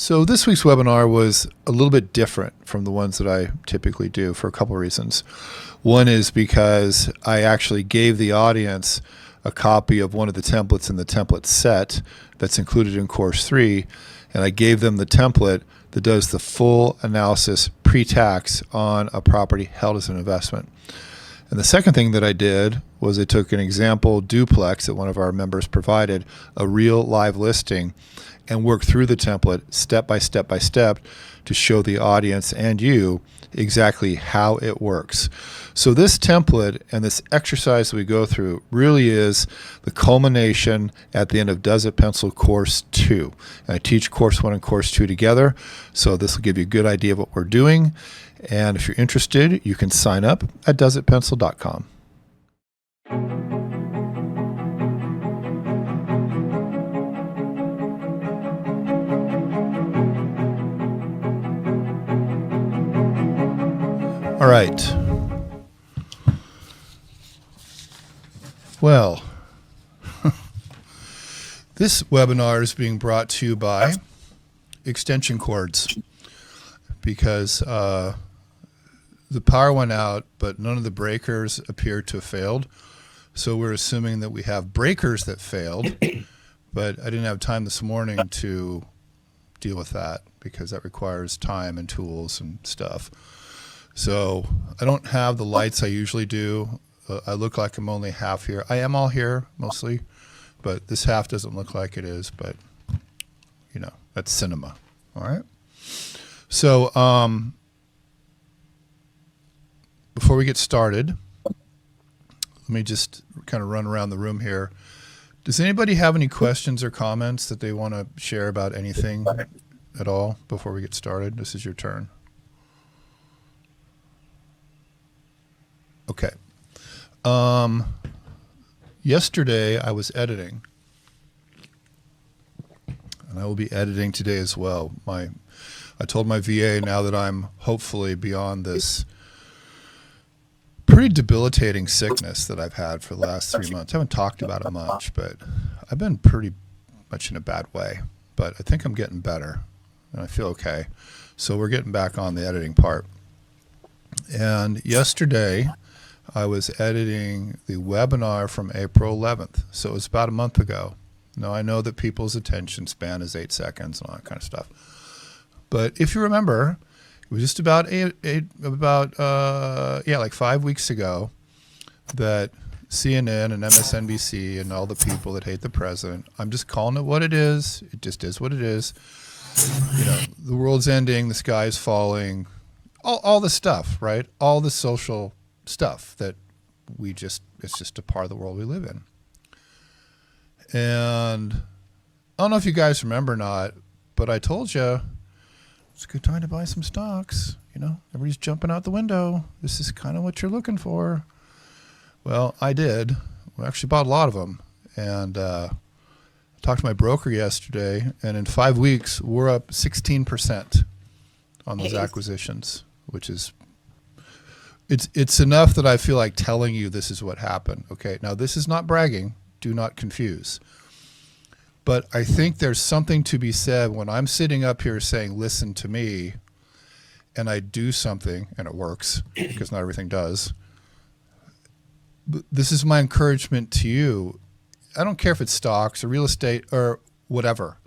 So this week's webinar was a little bit different from the ones that I typically do for a couple of reasons. One is because I actually gave the audience a copy of one of the templates in the template set that's included in Course 3, and I gave them the template that does the full analysis pre-tax on a property held as an investment. And the second thing that I did was I took an example duplex that one of our members provided, a real live listing, and worked through the template step by step by step to show the audience and you exactly how it works. So this template and this exercise that we go through really is the culmination at the end of Does It Pencil Course 2. And I teach Course 1 and Course 2 together, so this will give you a good idea of what we're doing. And if you're interested, you can sign up at doesitpencil.com. All right. Well, this webinar is being brought to you by extension cords because the power went out, but none of the breakers appeared to have failed. So we're assuming that we have breakers that failed, but I didn't have time this morning to deal with that because that requires time and tools and stuff. So I don't have the lights I usually do. I look like I'm only half here. I am all here mostly, but this half doesn't look like it is, but you know, that's cinema. All right. So before we get started, let me just kind of run around the room here. Does anybody have any questions or comments that they want to share about anything at all before we get started? This is your turn. Okay. Yesterday I was editing, and I will be editing today as well. I told my VA now that I'm hopefully beyond this pretty debilitating sickness that I've had for the last 3 months. I haven't talked about it much, but I've been pretty much in a bad way. But I think I'm getting better, and I feel okay. So we're getting back on the editing part. And yesterday I was editing the webinar from April 11th. So it was about a month ago. Now I know that people's attention span is 8 seconds and all that kind of stuff. But if you remember, it was just about like 5 weeks ago that CNN and MSNBC and all the people that hate the president, I'm just calling it what it is. It just is what it is. You know, the world's ending, the sky is falling, all the stuff, right? All the social stuff that it's just a part of the world we live in. And I don't know if you guys remember or not, but I told you it's a good time to buy some stocks. You know, everybody's jumping out the window. This is kind of what you're looking for. Well, I did. We actually bought a lot of them. And I talked to my broker yesterday, and in 5 weeks, we're up 16% on those acquisitions, which is it's enough that I feel like telling you this is what happened. Okay, now this is not bragging. Do not confuse. But I think there's something to be said when I'm sitting up here saying, listen to me, and I do something, and it works, because not everything does. But this is my encouragement to you. I don't care if it's stocks or real estate or whatever.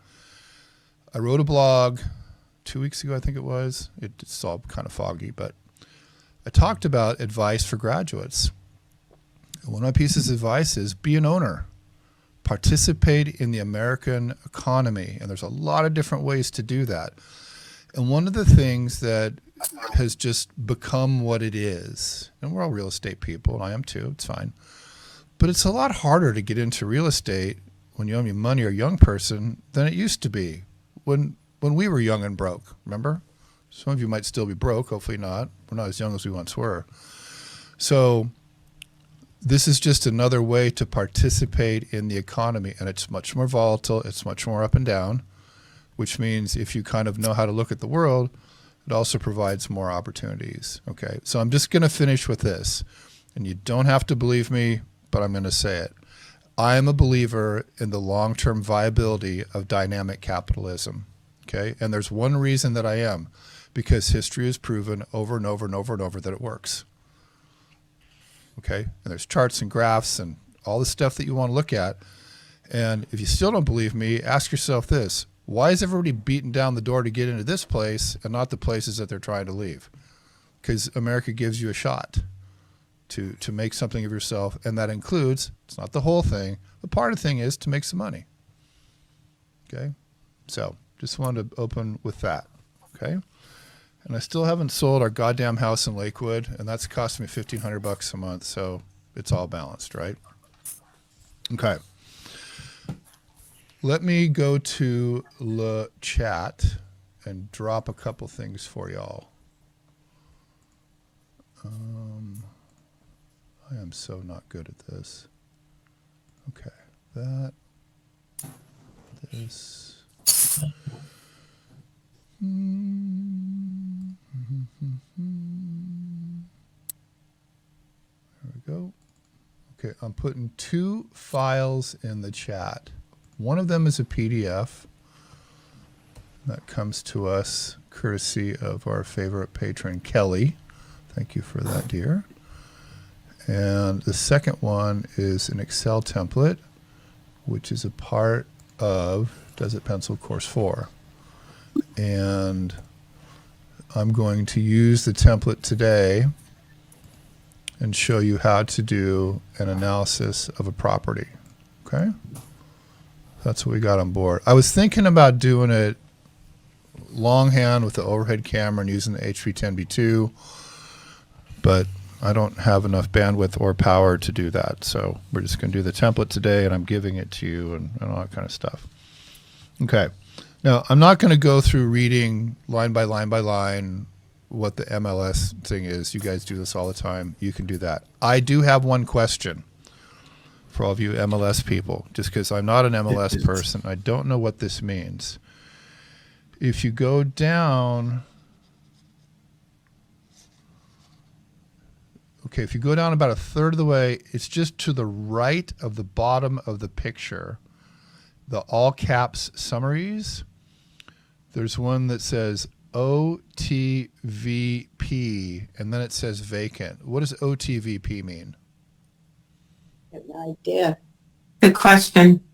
I wrote a blog 2 weeks ago, I think it was. It's all kind of foggy, but I talked about advice for graduates. One of my pieces of advice is be an owner. Participate in the American economy. And there's a lot of different ways to do that. And one of the things that has just become what it is, and we're all real estate people, and I am too, it's fine, but it's a lot harder to get into real estate when you owe me money or a young person than it used to be when we were young and broke, remember? Some of you might still be broke, hopefully not. We're not as young as we once were. So this is just another way to participate in the economy, and it's much more volatile, it's much more up and down, which means if you kind of know how to look at the world, it also provides more opportunities. Okay, so I'm just going to finish with this, and you don't have to believe me, but I'm going to say it. I am a believer in the long-term viability of dynamic capitalism. Okay. And there's one reason that I am, because history has proven over and over and over and over that it works. Okay. And there's charts and graphs and all the stuff that you want to look at. And if you still don't believe me, ask yourself this: why is everybody beating down the door to get into this place and not the places that they're trying to leave? Because America gives you a shot to make something of yourself, and that includes, it's not the whole thing, but part of the thing is to make some money. Okay? So just wanted to open with that. Okay? And I still haven't sold our goddamn house in Lakewood, and that's costing me $1,500 a month, so it's all balanced, right? Okay. Let me go to the chat and drop a couple things for y'all. I am so not good at this. Okay, this. There we go. Okay, I'm putting 2 files in the chat. One of them is a PDF that comes to us courtesy of our favorite patron, Kelly. Thank you for that, dear. And the second one is an Excel template, which is a part of Desert Pencil Course 4. And I'm going to use the template today and show you how to do an analysis of a property. Okay? That's what we got on board. I was thinking about doing it longhand with the overhead camera and using the H310B2, but I don't have enough bandwidth or power to do that. So we're just going to do the template today, and I'm giving it to you and all that kind of stuff. Okay. Now, I'm not going to go through reading line by line by line what the MLS thing is. You guys do this all the time. You can do that. I do have one question for all of you MLS people, just because I'm not an MLS person. I don't know what this means. If you go down... Okay, if you go down about a third of the way, it's just to the right of the bottom of the picture, the all caps summaries. There's one that says OTVP, and then it says vacant. What does OTVP mean? I have no idea. Good question.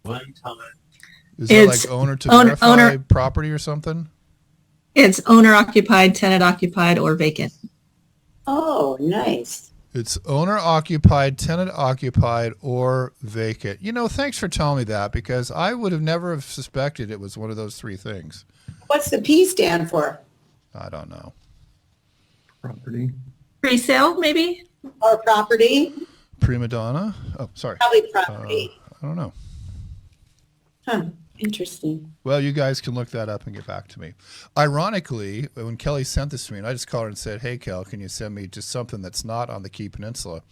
One time. Is that like owner to verify property or something? It's owner occupied, tenant occupied, or vacant. Oh, nice. It's owner occupied, tenant occupied, or vacant. You know, thanks for telling me that, because I would have never have suspected it was one of those 3 things. What's the P stand for? I don't know. Property. Pre-sale, maybe? Or property? Prima donna? Oh, sorry. Probably property. I don't know. Huh. Interesting. Well, you guys can look that up and get back to me. Ironically, when Kelly sent this to me, and I just called her and said, hey, Kel, can you send me just something that's not on the Key Peninsula?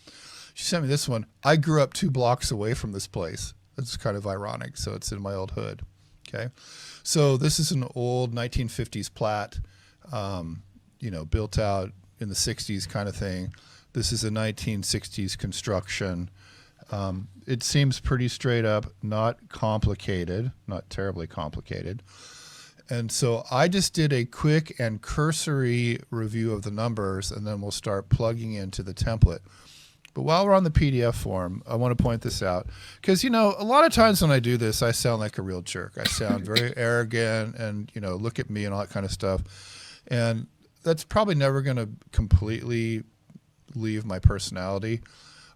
She sent me this one. I grew up 2 blocks away from this place. That's kind of ironic. So it's in my old hood. Okay. So this is an old 1950s plat, you know, built out in the 60s kind of thing. This is a 1960s construction. It seems pretty straight up, not complicated, not terribly complicated. And so I just did a quick and cursory review of the numbers, and then we'll start plugging into the template. But while we're on the PDF form, I want to point this out, because, you know, a lot of times when I do this, I sound like a real jerk. I sound very arrogant and, you know, look at me and all that kind of stuff. And that's probably never going to completely leave my personality.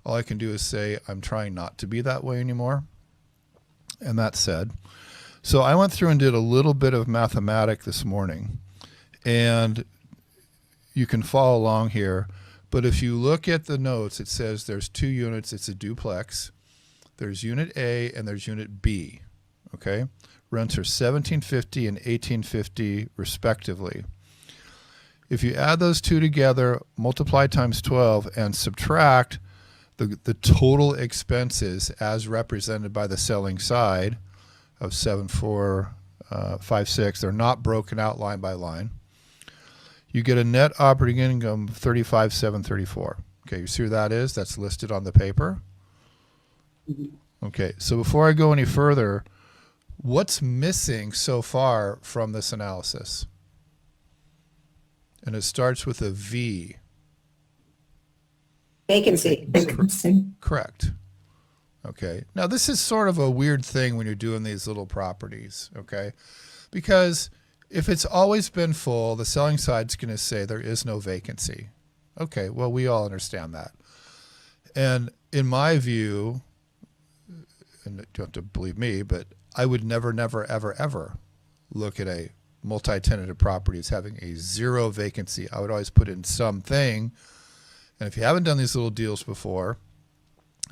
All I can do is say I'm trying not to be that way anymore. And that said, so I went through and did a little bit of mathematics this morning, and you can follow along here. But if you look at the notes, it says there's 2 units. It's a duplex. There's unit A and there's unit B. Okay, rents are $1,750 and $1,850 respectively. If you add those 2 together, multiply times 12, and subtract the total expenses as represented by the selling side of 7,456, they're not broken out line by line. You get a net operating income of 35,734. Okay, you see where that is? That's listed on the paper. Okay, so before I go any further, What's missing so far from this analysis? And it starts with a V. Vacancy. Vacancy. Correct. Okay. Now, this is sort of a weird thing when you're doing these little properties, okay? Because if it's always been full, the selling side's going to say there is no vacancy. Okay, well, we all understand that. And in my view, and you don't have to believe me, but I would never, ever, ever look at a multi-tenanted property as having a zero vacancy. I would always put in something. And if you haven't done these little deals before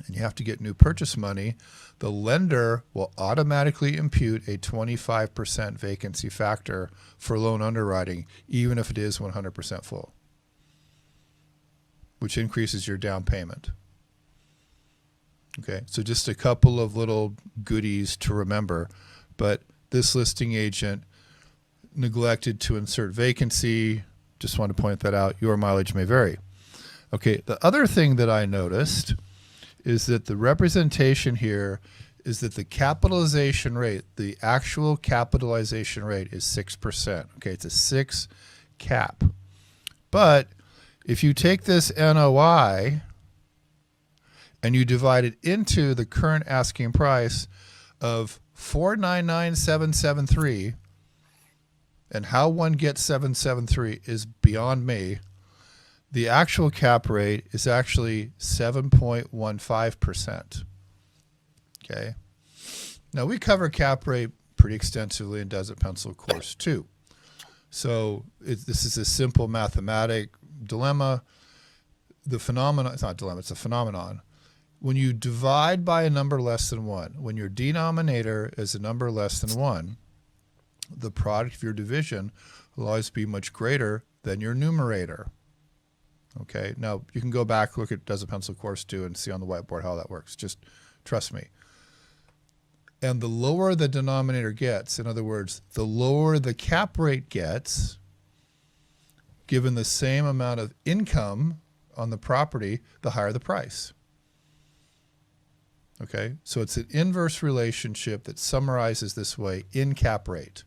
and you have to get new purchase money, the lender will automatically impute a 25% vacancy factor for loan underwriting, even if it is 100% full, which increases your down payment. Okay, so just a couple of little goodies to remember, but this listing agent neglected to insert vacancy. Just want to point that out. Your mileage may vary. Okay, the other thing that I noticed is that the representation here is that the capitalization rate, the actual capitalization rate is 6%. Okay, it's a 6 cap. But if you take this NOI and you divide it into the current asking price of 499,773, and how one gets 773 is beyond me, the actual cap rate is actually 7.15%. Okay. Now we cover cap rate pretty extensively in Desert Pencil course 2. So this is a simple mathematic dilemma. The phenomenon, it's not a dilemma, it's a phenomenon. When you divide by a number less than 1, when your denominator is a number less than 1, the product of your division will always be much greater than your numerator. Okay, now you can go back, look at Desert Pencil course 2 and see on the whiteboard how that works. Just trust me. And the lower the denominator gets, in other words, the lower the cap rate gets, given the same amount of income on the property, the higher the price. Okay, so it's an inverse relationship that summarizes this way in cap rate.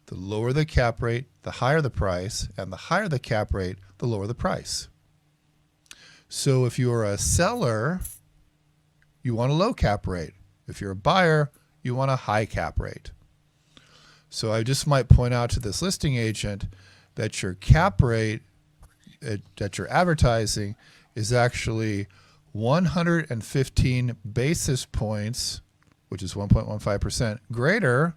The lower the cap rate, the higher the price, and the higher the cap rate, the lower the price. So if you're a seller, you want a low cap rate. If you're a buyer, you want a high cap rate. So I just might point out to this listing agent that your cap rate that you're advertising is actually 115 basis points, which is 1.15%, greater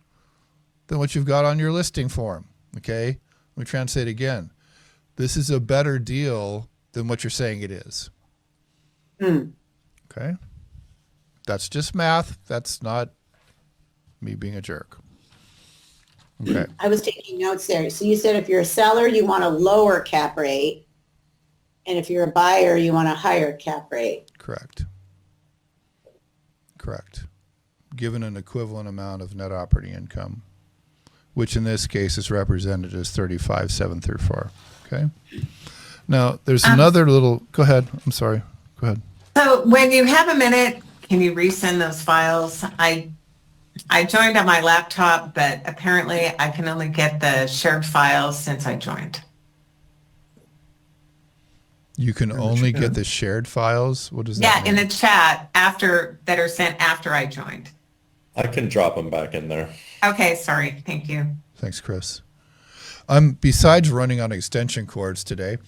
than what you've got on your listing form. Okay? Let me translate again. This is a better deal than what you're saying it is. Okay? That's just math. That's not me being a jerk. Okay. I was taking notes there. So you said if you're a seller, you want a lower cap rate. And if you're a buyer, you want a higher cap rate. Correct. Correct. Given an equivalent amount of net operating income, which in this case is represented as 35,734. Okay. Now there's another little, go ahead. I'm sorry. Go ahead. So when you have a minute, can you resend those files? I joined on my laptop, but apparently I can only get the shared files since I joined. You can only get the shared files? What does that mean? In the chat that are sent after I joined. I can drop them back in there. Okay, sorry. Thank you. Thanks, Chris. Besides running on extension cords today,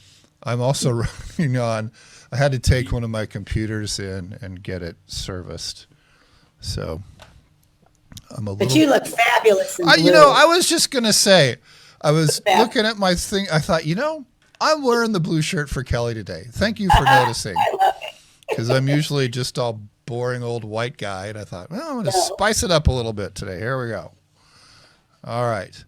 I'm also running on, I had to take one of my computers in and get it serviced. So I'm a little... But you look fabulous in blue. I was just going to say, I was looking at my thing. I thought, I'm wearing the blue shirt for Kelly today. Thank you for noticing. I love it. Because I'm usually just all boring old white guy. And I thought, well, I'm going to spice it up a little bit today. Here we go. All right.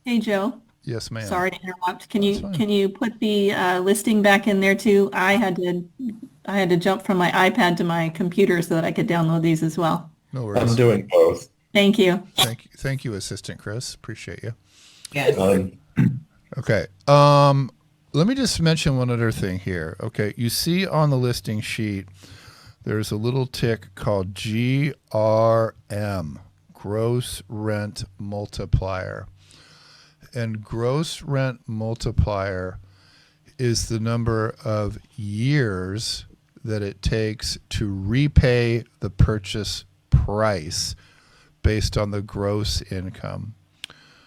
Hey, Joe. Yes, ma'am. Sorry to interrupt. Can you put the listing back in there too? I had to jump from my iPad to my computer so that I could download these as well. No worries. I'm doing both. Thank you. Thank you, Assistant Chris. Appreciate you. Yes. Okay. Let me just mention one other thing here. Okay. You see on the listing sheet there's a little tick called GRM, gross rent multiplier. And gross rent multiplier is the number of years that it takes to repay the purchase price based on the gross income.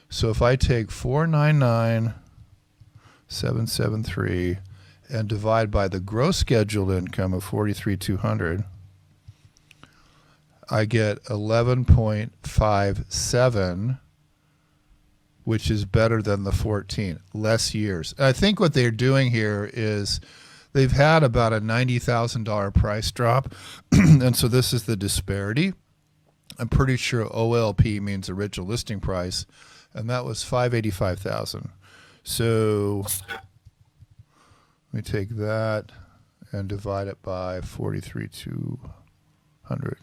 So if I take 499,773 and divide by the gross scheduled income of 43,200, I get 11.57, which is better than the 14, less years. I think what they're doing here is they've had about a $90,000 price drop, and so this is the disparity. I'm pretty sure OLP means original listing price, and that was $585,000. So let me take that and divide it by 43,200.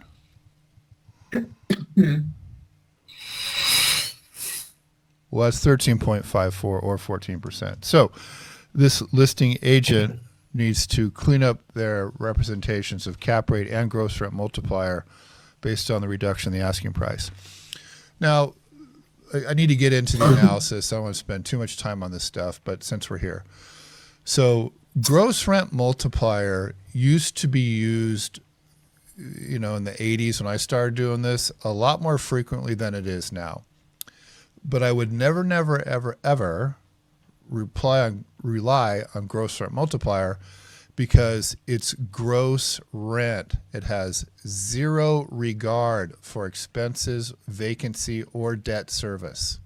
Well, that's 13.54 or 14%. So this listing agent needs to clean up their representations of cap rate and gross rent multiplier based on the reduction in the asking price. Now, I need to get into the analysis. I don't want to spend too much time on this stuff, but since we're here. So gross rent multiplier used to be used, in the 80s when I started doing this, a lot more frequently than it is now. But I would never, ever, ever rely on gross rent multiplier because it's gross rent. It has zero regard for expenses, vacancy, or debt service.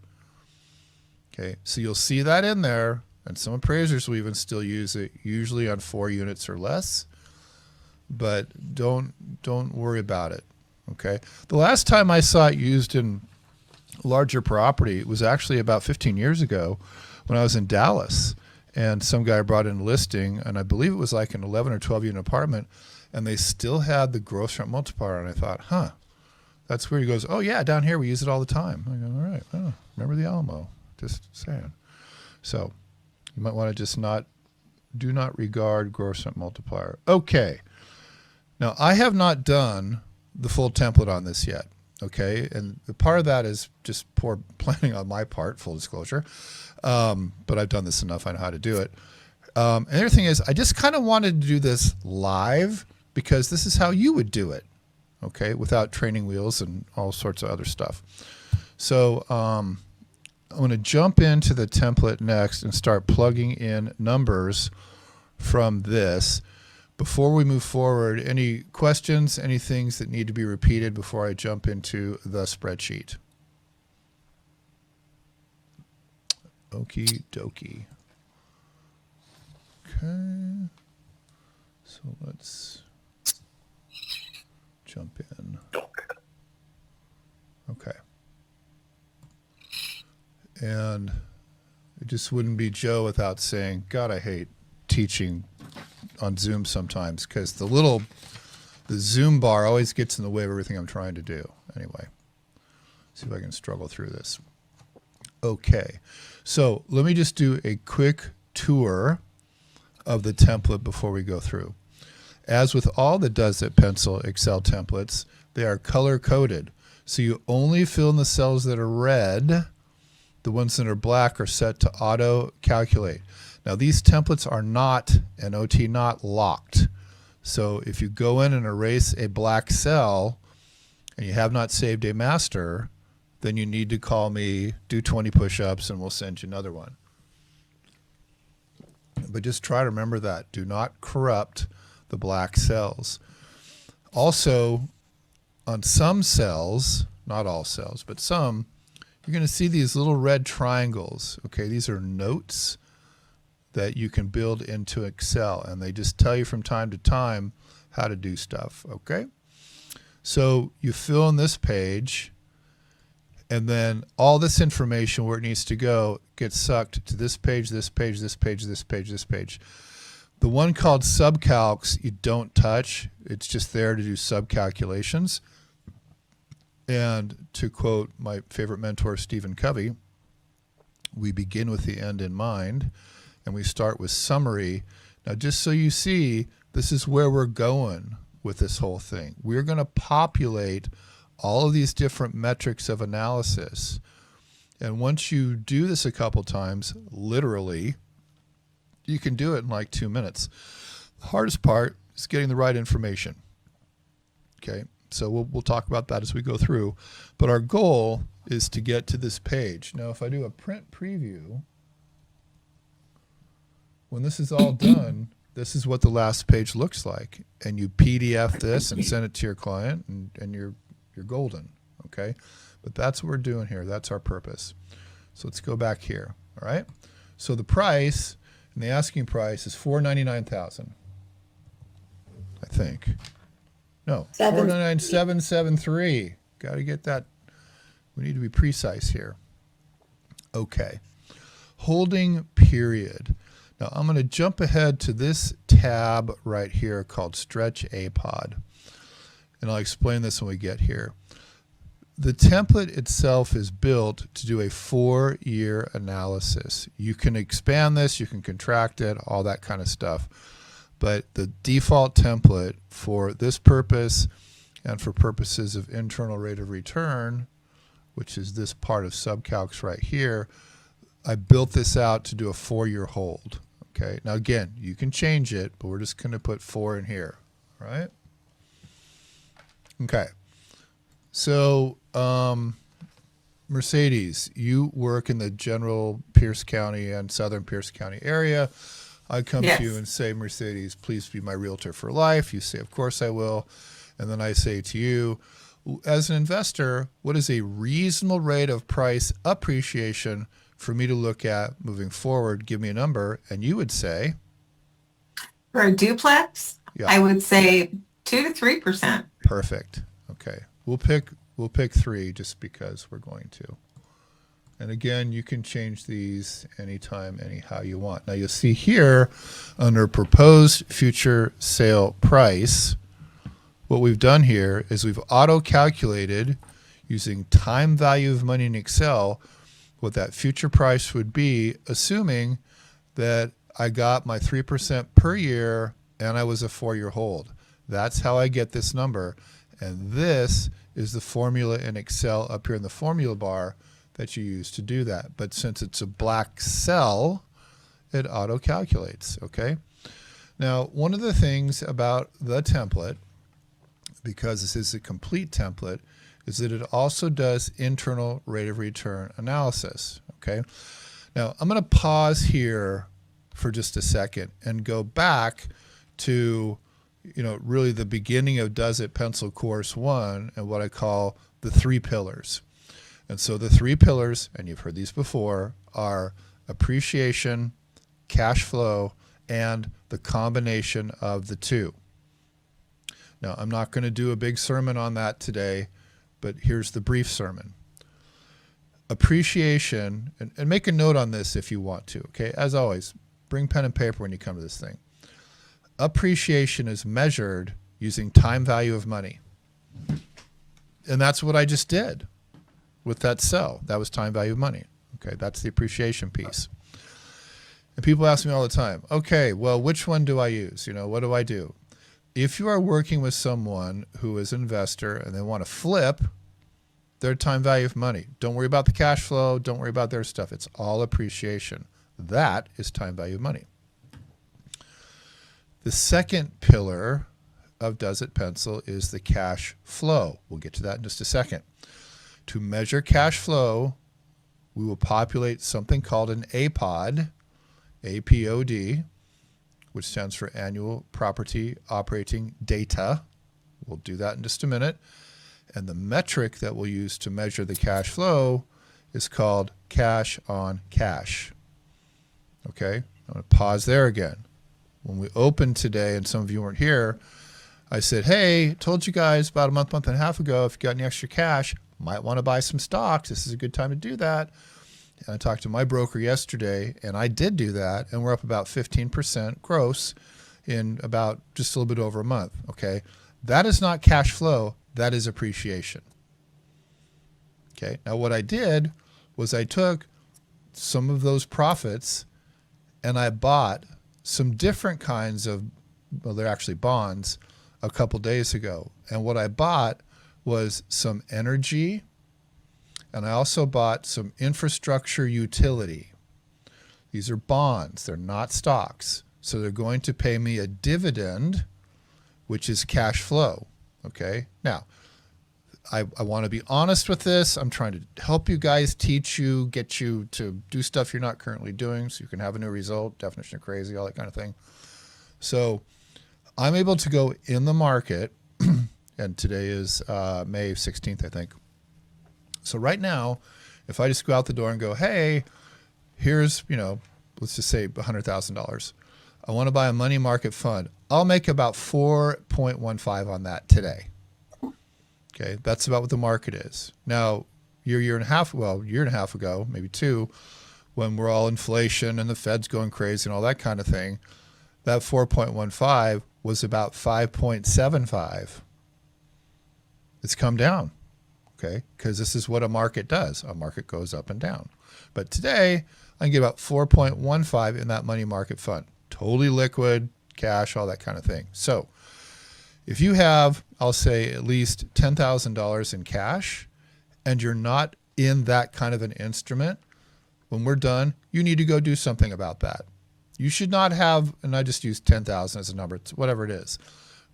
Okay, so you'll see that in there, and some appraisers will even still use it, usually on 4 units or less. But don't worry about it. Okay, the last time I saw it used in larger property was actually about 15 years ago when I was in Dallas, and some guy brought in a listing, and I believe it was like an 11 or 12 unit apartment, and they still had the gross rent multiplier, and I thought, that's where he goes, oh yeah, down here we use it all the time. I go, all right, remember the Alamo, just saying. So you might want to just do not regard gross rent multiplier. Okay, now I have not done the full template on this yet. Okay, and part of that is just poor planning on my part, full disclosure. But I've done this enough, I know how to do it. And the other thing is, I just kind of wanted to do this live because this is how you would do it, okay, without training wheels and all sorts of other stuff. So I'm going to jump into the template next and start plugging in numbers from this. Before we move forward, any questions, any things that need to be repeated before I jump into the spreadsheet? Okie dokie. Okay. So let's jump in. Okay. And it just wouldn't be Joe without saying, God, I hate teaching on Zoom sometimes because the Zoom bar always gets in the way of everything I'm trying to do. Anyway, see if I can struggle through this. Okay, so let me just do a quick tour of the template before we go through. As with all the Does It Pencil Excel templates, they are color coded. So you only fill in the cells that are red. The ones that are black are set to auto calculate. Now these templates are not, not locked. So if you go in and erase a black cell and you have not saved a master, then you need to call me, do 20 push-ups, and we'll send you another one. But just try to remember that. Do not corrupt the black cells. Also, on some cells, not all cells, but some, you're going to see these little red triangles. Okay, these are notes that you can build into Excel, and they just tell you from time to time how to do stuff. Okay, so you fill in this page, and then all this information where it needs to go gets sucked to this page, this page, this page, this page, this page. The one called subcalcs you don't touch. It's just there to do subcalculations. And to quote my favorite mentor, Stephen Covey, we begin with the end in mind, and we start with summary. Now, just so you see, this is where we're going with this whole thing. We're going to populate all of these different metrics of analysis. And once you do this a couple times, literally, you can do it in like 2 minutes. The hardest part is getting the right information. Okay, so we'll talk about that as we go through. But our goal is to get to this page. Now, if I do a print preview, when this is all done, this is what the last page looks like. And you PDF this and send it to your client, and you're golden, okay? But that's what we're doing here. That's our purpose. So let's go back here, all right? So the price, and the asking price is $499,000, I think. No, $499,773. Got to get that. We need to be precise here. Okay. Holding period. Now I'm going to jump ahead to this tab right here called Stretch APOD. And I'll explain this when we get here. The template itself is built to do a 4-year analysis. You can expand this, you can contract it, all that kind of stuff. But the default template for this purpose and for purposes of internal rate of return, which is this part of subcalcs right here, I built this out to do a 4-year hold. Okay. Now again, you can change it, but we're just going to put 4 in here, right? Okay. So, Mercedes, you work in the general Pierce County and southern Pierce County area. I come Yes. to you and say, Mercedes, please be my realtor for life. You say, of course I will. And then I say to you, as an investor, what is a reasonable rate of price appreciation for me to look at moving forward? Give me a number. And you would say? For a duplex, Yeah. I would say 2 to 3%. Perfect. Okay. We'll pick 3 just because we're going to. And again, you can change these anytime, anyhow you want. Now you'll see here under proposed future sale price, what we've done here is we've auto-calculated using time value of money in Excel what that future price would be, assuming that I got my 3% per year and I was a 4-year hold. That's how I get this number. And this is the formula in Excel up here in the formula bar that you use to do that. But since it's a black cell, it auto-calculates, okay? Now, one of the things about the template, because this is a complete template, is that it also does internal rate of return analysis, okay? Now, I'm going to pause here for just a second and go back to, really the beginning of Does It Pencil Course 1 and what I call the 3 pillars. And so the 3 pillars, and you've heard these before, are appreciation, cash flow, and the combination of the 2. Now, I'm not going to do a big sermon on that today, but here's the brief sermon. Appreciation, and make a note on this if you want to, okay? As always, bring pen and paper when you come to this thing. Appreciation is measured using time value of money. And that's what I just did with that cell. That was time value of money. Okay, that's the appreciation piece. And people ask me all the time, okay, well, which one do I use? What do I do? If you are working with someone who is an investor and they want to flip their time value of money, don't worry about the cash flow. Don't worry about their stuff. It's all appreciation. That is time value of money. The second pillar of Does It Pencil is the cash flow. We'll get to that in just a second. To measure cash flow, we will populate something called an APOD, APOD, which stands for Annual Property Operating Data. We'll do that in just a minute. And the metric that we'll use to measure the cash flow is called cash on cash. Okay, I'm going to pause there again. When we opened today, and some of you weren't here, I said, hey, told you guys about a month and a half ago, if you got any extra cash, might want to buy some stocks. This is a good time to do that. And I talked to my broker yesterday, and I did do that, and we're up about 15% gross in about just a little bit over a month, okay? That is not cash flow. That is appreciation. Okay, now what I did was I took some of those profits and I bought some different kinds of, well, they're actually bonds, a couple days ago. And what I bought was some energy, and I also bought some infrastructure utility. These are bonds. They're not stocks. So they're going to pay me a dividend, which is cash flow. Okay. Now, I want to be honest with this. I'm trying to help you guys, teach you, get you to do stuff you're not currently doing so you can have a new result, definition of crazy, all that kind of thing. So I'm able to go in the market, and today is May 16th, I think. So right now, if I just go out the door and go, hey, here's, let's just say $100,000. I want to buy a money market fund. I'll make about 4.15 on that today. Okay, that's about what the market is. Now, year and a half ago, maybe two, when we're all inflation and the Fed's going crazy and all that kind of thing, that 4.15 was about 5.75. It's come down, okay, because this is what a market does. A market goes up and down. But today, I can get about 4.15 in that money market fund. Totally liquid, cash, all that kind of thing. So if you have, I'll say, at least $10,000 in cash, and you're not in that kind of an instrument, when we're done, you need to go do something about that. You should not have, and I just use 10,000 as a number, it's whatever it is,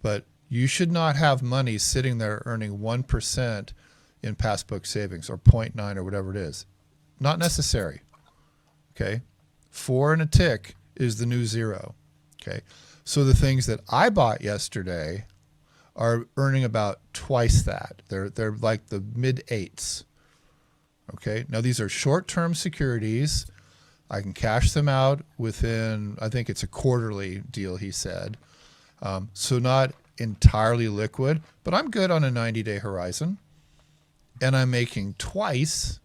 but you should not have money sitting there earning 1% in passbook savings or 0.9 or whatever it is. Not necessary. Okay. 4 and a tick is the new 0. Okay. So the things that I bought yesterday are earning about twice that. They're like the mid 8s. Okay. Now these are short-term securities. I can cash them out within, I think it's a quarterly deal, he said. So not entirely liquid, but I'm good on a 90-day horizon. And I'm making twice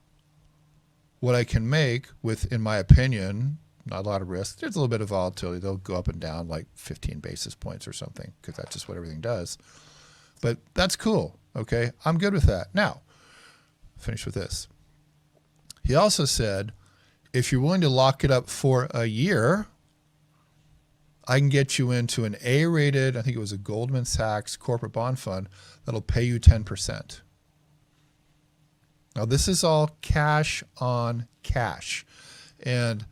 what I can make with, in my opinion, not a lot of risk. There's a little bit of volatility. They'll go up and down like 15 basis points or something because that's just what everything does. But that's cool. Okay. I'm good with that. Now, finish with this. He also said, if you're willing to lock it up for a year, I can get you into an A-rated, I think it was a Goldman Sachs corporate bond fund that'll pay you 10%. Now, this is all cash on cash. And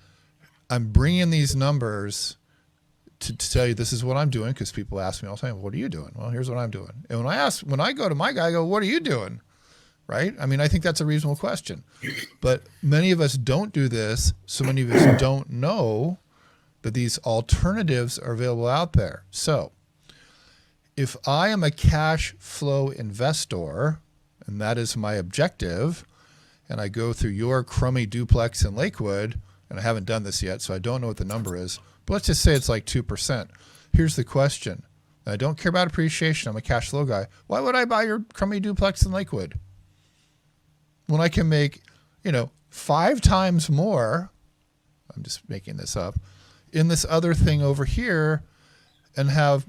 I'm bringing these numbers to tell you this is what I'm doing, because people ask me all the time, what are you doing? Well, here's what I'm doing. And when I go to my guy, I go, what are you doing? Right? I mean, I think that's a reasonable question. But many of us don't do this, so many of us don't know that these alternatives are available out there. So if I am a cash flow investor, and that is my objective, and I go through your crummy duplex in Lakewood, and I haven't done this yet, so I don't know what the number is, but let's just say it's like 2%. Here's the question. I don't care about appreciation. I'm a cash flow guy. Why would I buy your crummy duplex in Lakewood when I can make, 5 times more, I'm just making this up, in this other thing over here and have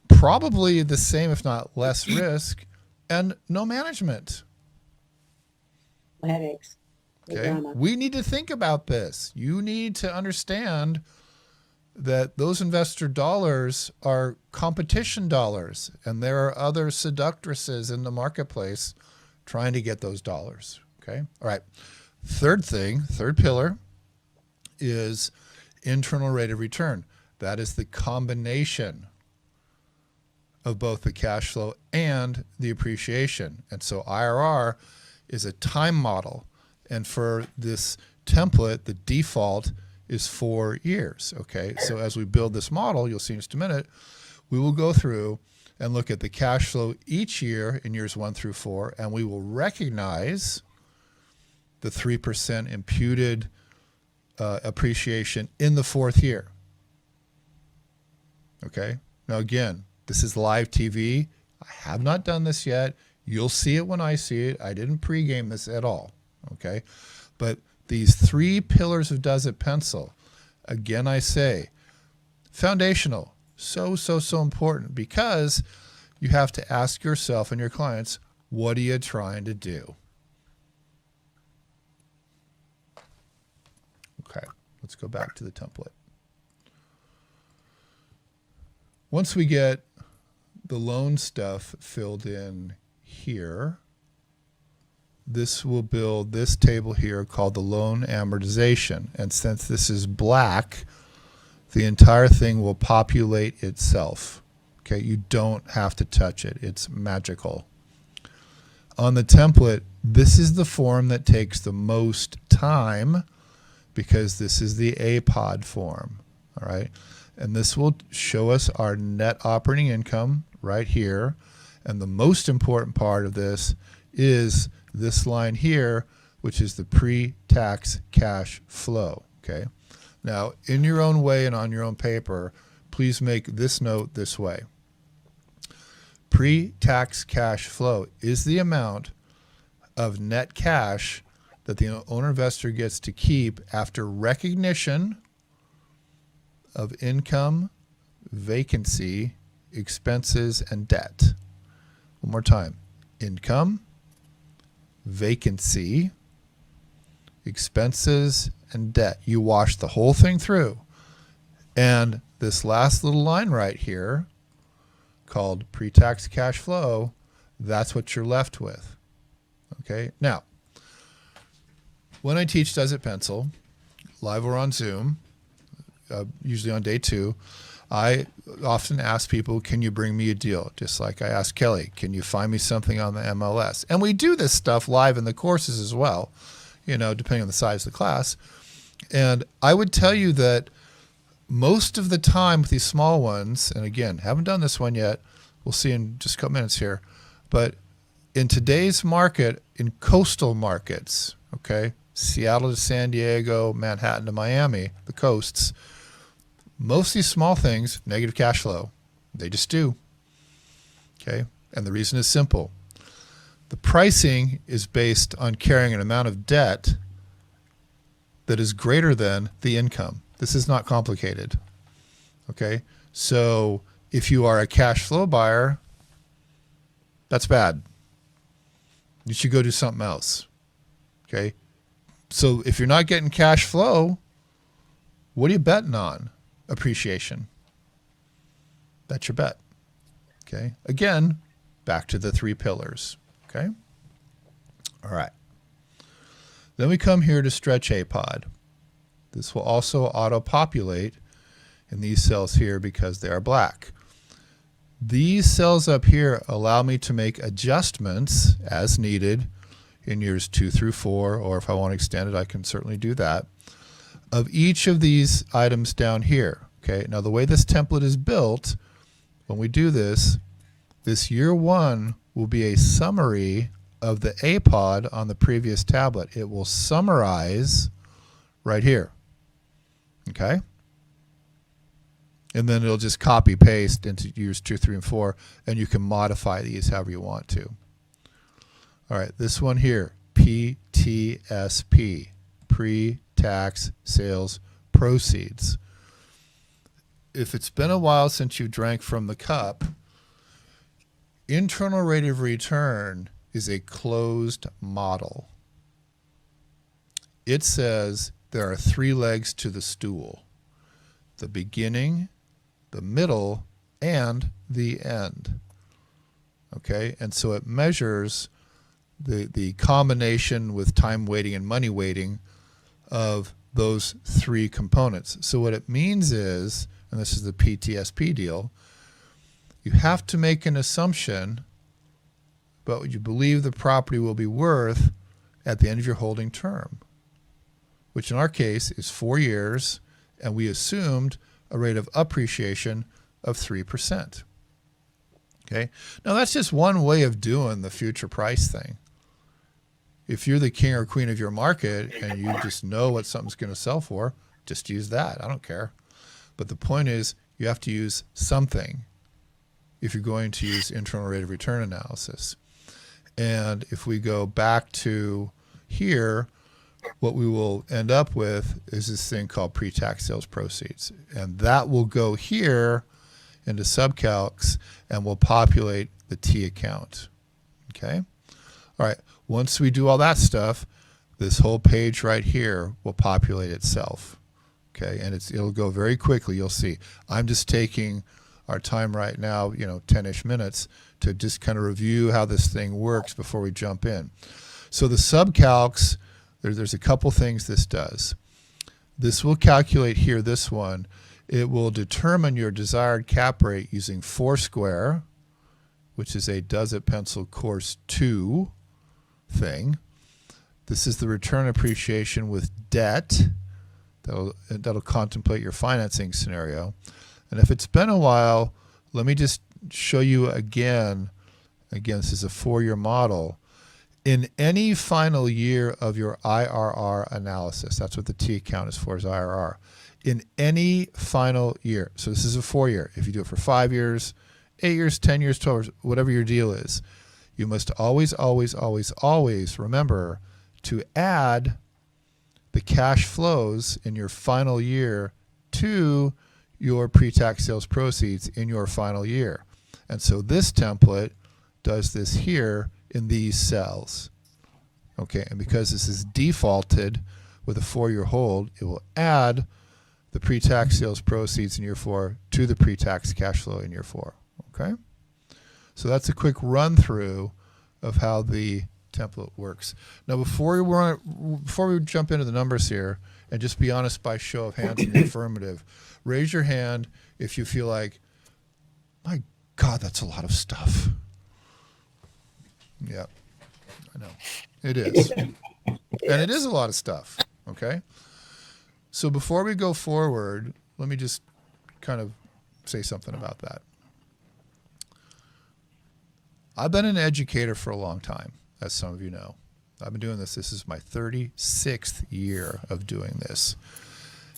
probably the same, if not less risk and no management? Headaches. No Okay. drama. We need to think about this. You need to understand that those investor dollars are competition dollars, and there are other seductresses in the marketplace trying to get those dollars. Okay. All right. Third pillar is internal rate of return. That is the combination of both the cash flow and the appreciation. And so IRR is a time model. And for this template, the default is 4 years. Okay. So as we build this model, you'll see in just a minute, we will go through and look at the cash flow each year in years 1 through 4, and we will recognize the 3% imputed appreciation in the 4th year. Okay. Now, again, this is live TV. I have not done this yet. You'll see it when I see it. I didn't pregame this at all. Okay. But these 3 pillars of Does It Pencil, again, I say, foundational, so important, because you have to ask yourself and your clients, what are you trying to do? Okay, let's go back to the template. Once we get the loan stuff filled in here, this will build this table here called the loan amortization. And since this is black, the entire thing will populate itself. Okay, you don't have to touch it. It's magical. On the template, this is the form that takes the most time because this is the APOD form. All right, and this will show us our net operating income right here. And the most important part of this is this line here, which is the pre-tax cash flow. Okay. Now, in your own way and on your own paper, please make this note this way. Pre-tax cash flow is the amount of net cash that the owner investor gets to keep after recognition of income, vacancy, expenses, and debt. One more time. Income, vacancy, expenses, and debt. You wash the whole thing through. And this last little line right here, called pre-tax cash flow, that's what you're left with. Okay, now, when I teach Does It Pencil, live or on Zoom, usually on day 2, I often ask people, can you bring me a deal? Just like I asked Kelly, can you find me something on the MLS? And we do this stuff live in the courses as well, you know, depending on the size of the class. And I would tell you that most of the time with these small ones, and again, haven't done this one yet, we'll see in just a couple minutes here, but in today's market, in coastal markets, okay, Seattle to San Diego, Manhattan to Miami, the coasts, most of these small things, negative cash flow. They just do. Okay? And the reason is simple. The pricing is based on carrying an amount of debt that is greater than the income. This is not complicated. Okay? So if you are a cash flow buyer, that's bad. You should go do something else. Okay? So if you're not getting cash flow, what are you betting on? Appreciation. That's your bet. Okay. Again, back to the 3 pillars. Okay. All right. Then we come here to stretch APOD. This will also auto-populate in these cells here because they are black. These cells up here allow me to make adjustments as needed in years 2 through 4, or if I want to extend it, I can certainly do that, of each of these items down here. Okay, now the way this template is built, when we do this, this year 1 will be a summary of the APOD on the previous tablet. It will summarize right here. Okay? And then it'll just copy paste into years 2, 3, and 4, and you can modify these however you want to. All right, this one here, PTSP, pre-tax sales proceeds. If it's been a while since you drank from the cup, internal rate of return is a closed model. It says there are 3 legs to the stool: the beginning, the middle, and the end. Okay, and so it measures the combination with time weighting and money weighting of those 3 components. So what it means is, and this is the PTSP deal, you have to make an assumption about what you believe the property will be worth at the end of your holding term, which in our case is 4 years, and we assumed a rate of appreciation of 3%. Okay, now that's just one way of doing the future price thing. If you're the king or queen of your market and you just know what something's going to sell for, just use that. I don't care. But the point is, you have to use something if you're going to use internal rate of return analysis. And if we go back to here, what we will end up with is this thing called pre-tax sales proceeds. And that will go here into subcalcs and will populate the T account. Okay? All right. Once we do all that stuff, this whole page right here will populate itself. Okay? And it'll go very quickly. You'll see. I'm just taking our time right now, 10-ish minutes, to just kind of review how this thing works before we jump in. So the subcalcs, there's a couple things this does. This will calculate here, this one. It will determine your desired cap rate using Foursquare, which is a Does It Pencil Course 2 thing. This is the return appreciation with debt. That'll contemplate your financing scenario. And if it's been a while, let me just show you again, this is a 4-year model. In any final year of your IRR analysis, that's what the T account is for, is IRR. In any final year, so this is a 4-year. If you do it for 5 years, 8 years, 10 years, 12 years, whatever your deal is, you must always, always, always, always remember to add the cash flows in your final year to your pre-tax sales proceeds in your final year. And so this template does this here in these cells. Okay, and because this is defaulted with a 4-year hold, it will add the pre-tax sales proceeds in year 4 to the pre-tax cash flow in year 4. Okay, so that's a quick run through of how the template works. Now, before we jump into the numbers here, and just be honest by show of hands in the affirmative, raise your hand if you feel like, my God, that's a lot of stuff. Yeah, I know. It is. And it is a lot of stuff, okay? So before we go forward, let me just kind of say something about that. I've been an educator for a long time, as some of you know. I've been doing this. This is my 36th year of doing this.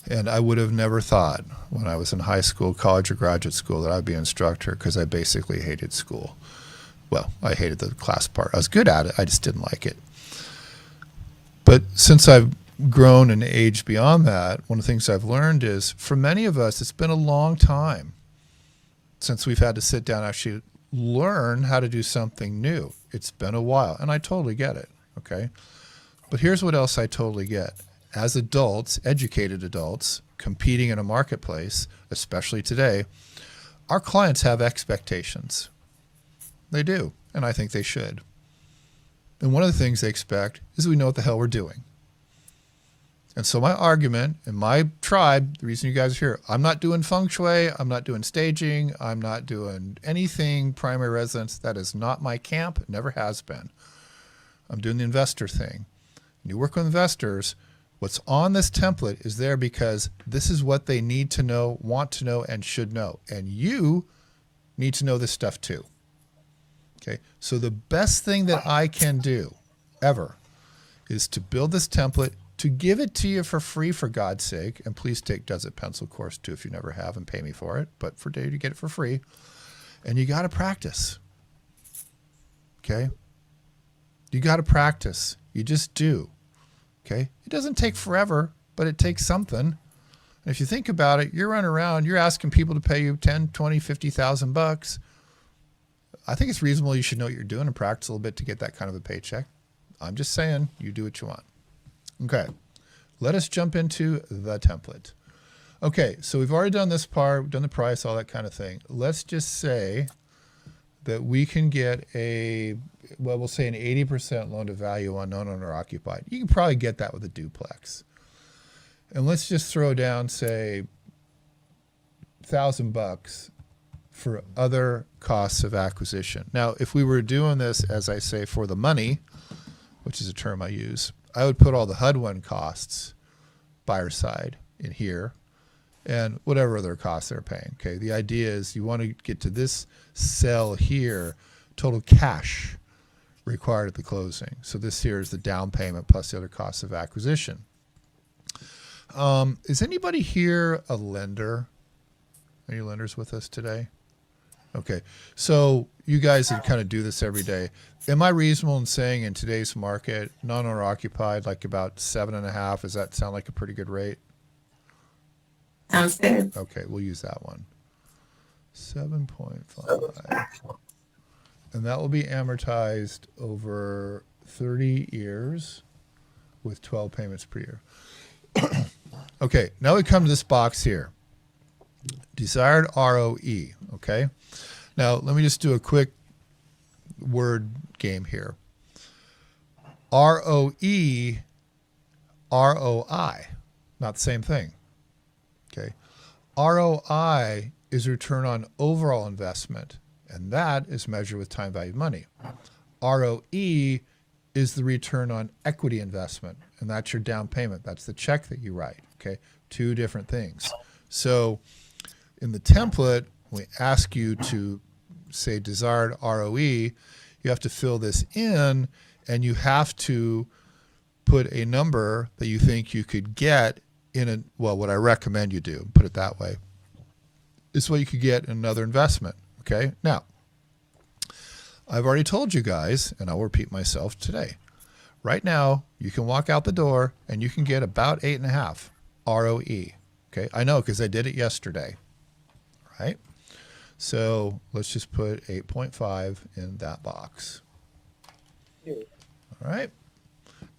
And I would have never thought when I was in high school, college, or graduate school that I'd be an instructor, because I basically hated school. Well, I hated the class part. I was good at it. I just didn't like it. But since I've grown and aged beyond that, one of the things I've learned is, for many of us, it's been a long time since we've had to sit down and actually learn how to do something new. It's been a while, and I totally get it, okay? But here's what else I totally get. As adults, educated adults, competing in a marketplace, especially today, our clients have expectations. They do, and I think they should. And one of the things they expect is we know what the hell we're doing. And so my argument in my tribe, the reason you guys are here, I'm not doing feng shui, I'm not doing staging, I'm not doing anything primary residence. That is not my camp, it never has been. I'm doing the investor thing. When you work with investors, what's on this template is there because this is what they need to know, want to know, and should know. And you need to know this stuff too. Okay, so the best thing that I can do ever is to build this template, to give it to you for free, for God's sake. And please take Does It Pencil Course 2 if you never have, and pay me for it. But for today, you get it for free. And you got to practice. Okay? You got to practice. You just do. Okay? It doesn't take forever, but it takes something. And if you think about it, you're running around, you're asking people to pay you 10, 20, 50,000 bucks. I think it's reasonable you should know what you're doing and practice a little bit to get that kind of a paycheck. I'm just saying, you do what you want. Okay, let us jump into the template. Okay, so we've already done this part, we've done the price, all that kind of thing. Let's just say that we can get we'll say an 80% loan to value on non-owner occupied. You can probably get that with a duplex. And let's just throw down, say, $1,000 for other costs of acquisition. Now, if we were doing this, as I say, for the money, which is a term I use, I would put all the HUD-1 costs, buyer side, in here, and whatever other costs they're paying. Okay, the idea is you want to get to this cell here, total cash required at the closing. So this here is the down payment plus the other costs of acquisition. Is anybody here a lender? Any lenders with us today? Okay, so you guys that kind of do this every day. Am I reasonable in saying in today's market, non-owner occupied, like about 7.5? Does that sound like a pretty good rate? Sounds good. Okay, we'll use that one. 7.5. And that will be amortized over 30 years with 12 payments per year. Okay, now we come to this box here. Desired ROE. okay? Now, let me just do a quick word game here. ROE, ROI, not the same thing, okay? ROI is return on overall investment, and that is measured with time value of money. ROE is the return on equity investment, and that's your down payment. That's the check that you write, okay? Two different things. So in the template, we ask you to say desired ROE, you have to fill this in, and you have to put a number that you think you could get in a, well, what I recommend you do, put it that way, is what you could get in another investment, okay? Now, I've already told you guys, and I'll repeat myself today. Right now, you can walk out the door and you can get about 8.5 ROE. Okay, I know because I did it yesterday. Right? So let's just put 8.5 in that box. All right.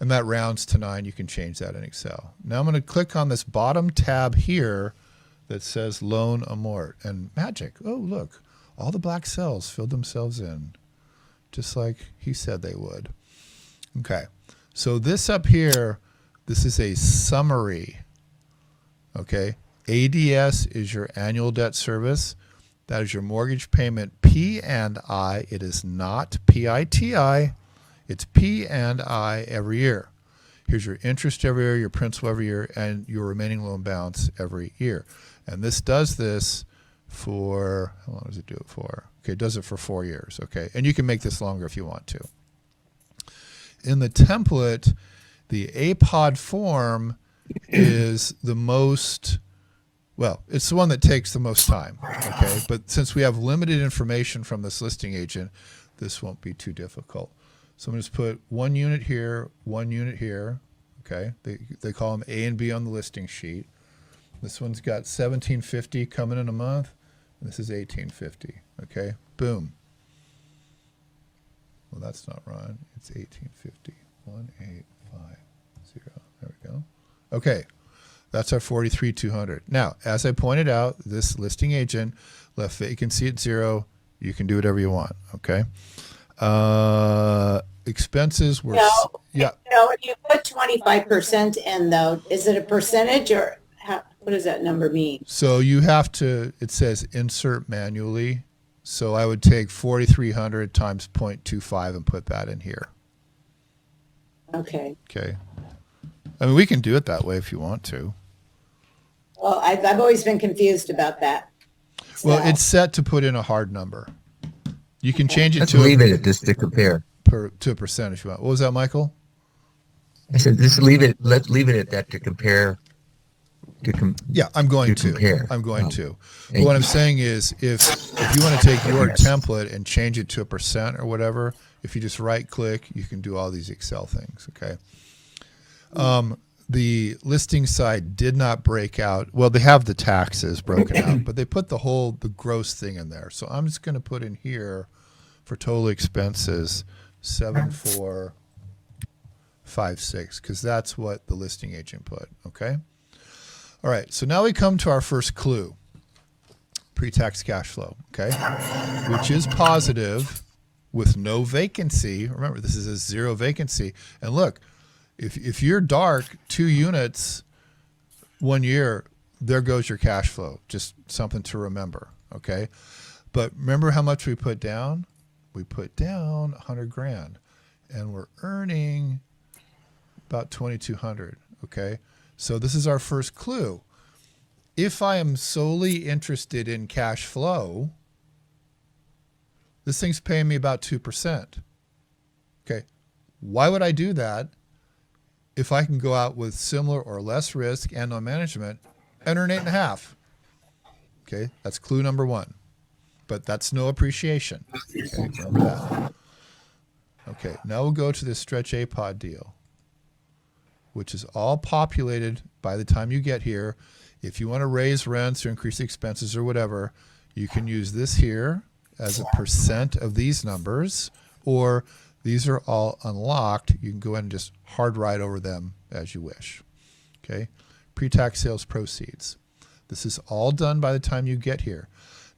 And that rounds to 9. You can change that in Excel. Now I'm going to click on this bottom tab here that says loan amort, and magic. Oh, look, all the black cells filled themselves in, just like he said they would. Okay, so this up here, this is a summary. Okay, ADS is your annual debt service. That is your mortgage payment P&I. It is not PITI. It's P&I every year. Here's your interest every year, your principal every year, and your remaining loan balance every year. And this does this for, how long does it do it for? Okay, it does it for 4 years, okay? And you can make this longer if you want to. In the template, the APOD form is the most, well, it's the one that takes the most time, okay? But since we have limited information from this listing agent, this won't be too difficult. So I'm going to just put 1 unit here, 1 unit here, okay? They call them A and B on the listing sheet. This one's got $1,750 coming in a month, and this is $1,850, okay? Boom. Well, that's not right. It's 1850. 1850. There we go. Okay, that's our 43,200. Now, as I pointed out, this listing agent left vacancy at 0. You can do whatever you want. Okay. Expenses were No, if you put 25% in though, is it a percentage or what does that number mean? So you have to. It says insert manually. So I would take 4,300 times 0.25 and put that in here. Okay. Okay. I mean, we can do it that way if you want to. Well, I've always been confused about that. So, Well, it's set to put in a hard number. You can change it Let's to leave it at this to compare. to a percent if you want. What was that, Michael? I said, just leave it. Let's leave it at that to compare. Yeah, I'm going to. compare. I'm going to. But Thank what you. I'm saying is, if you want to take your template and change it to a percent or whatever, if you just right click, you can do all these Excel things. Okay. The listing side did not break out. Well, they have the taxes broken out, but they put the gross thing in there. So I'm just going to put in here for total expenses 7,456 because that's what the listing agent put. Okay. All right. So now we come to our first clue, pre-tax cash flow. Okay, which is positive with no vacancy. Remember, this is a 0 vacancy. And look, if you're dark 2 units 1 year, there goes your cash flow. Just something to remember, okay? But remember how much we put down? We put down 100 grand, and we're earning about 2,200, okay? So this is our first clue. If I am solely interested in cash flow, this thing's paying me about 2%. Okay, why would I do that if I can go out with similar or less risk and no management and earn 8.5? Okay, that's clue number 1. But that's no appreciation. Okay, remember that. Okay, now we'll go to this stretch APOD deal, which is all populated by the time you get here. If you want to raise rents or increase expenses or whatever, you can use this here as a percent of these numbers, or these are all unlocked. You can go ahead and just hard write over them as you wish. Okay, pre-tax sales proceeds. This is all done by the time you get here.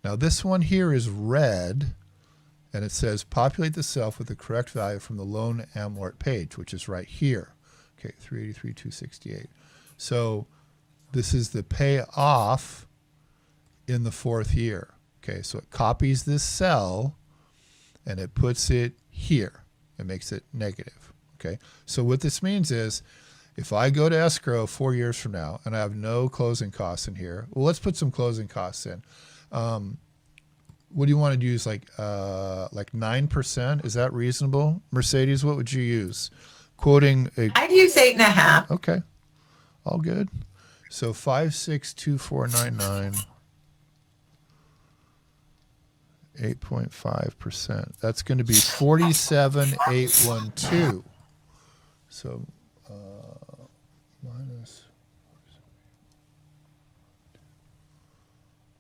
Now this one here is red, and it says populate the self with the correct value from the loan amort page, which is right here. Okay, 383,268. So this is the payoff in the 4th year. Okay, so it copies this cell and it puts it here. It makes it negative. Okay, so what this means is if I go to escrow 4 years from now and I have no closing costs in here, well, let's put some closing costs in. What do you want to use? Like 9%? Is that reasonable? Mercedes, what would you use? Quoting a. I'd use 8.5. Okay, all good. So 562499. 8.5%. That's going to be 47,812. So minus.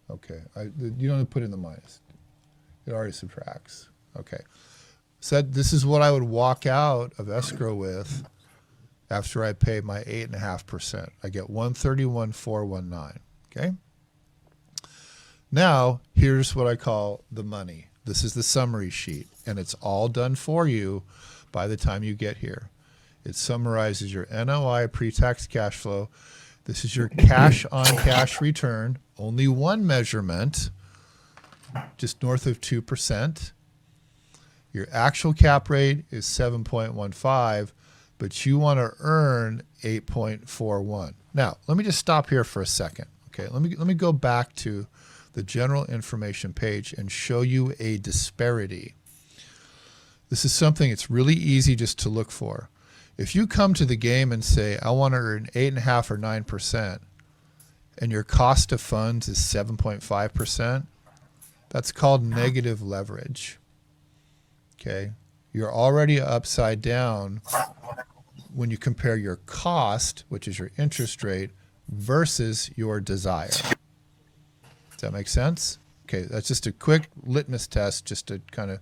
Okay, you don't have to put in the minus. It already subtracts. Okay, so this is what I would walk out of escrow with after I pay my 8.5%. I get 131,419. Okay. Now, here's what I call the money. This is the summary sheet, and it's all done for you by the time you get here. It summarizes your NOI, pre-tax cash flow. This is your cash-on-cash return. Only one measurement, just north of 2%. Your actual cap rate is 7.15, but you want to earn 8.41. Now, let me just stop here for a second. Okay, let me go back to the general information page and show you a disparity. This is something it's really easy just to look for. If you come to the game and say, I want to earn 8.5 or 9%, and your cost of funds is 7.5%, that's called negative leverage. Okay? You're already upside down when you compare your cost, which is your interest rate, versus your desire. Does that make sense? Okay, that's just a quick litmus test just to kind of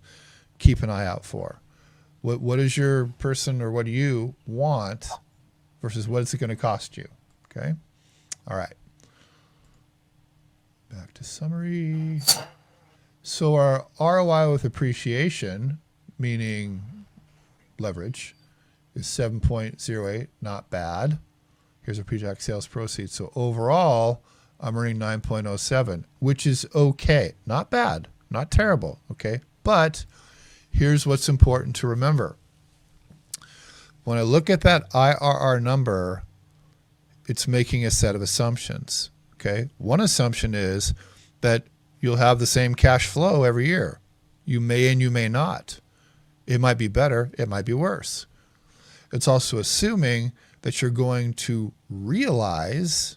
keep an eye out for. What is your person or what do you want versus what is it going to cost you? Okay? All right. Back to summary. So our ROI with appreciation, meaning leverage, is 7.08, not bad. Here's our pre-tax sales proceeds. So overall, I'm earning 9.07, which is okay. Not bad, not terrible, okay? But here's what's important to remember. When I look at that IRR number, it's making a set of assumptions, okay? One assumption is that you'll have the same cash flow every year. You may and you may not. It might be better, it might be worse. It's also assuming that you're going to realize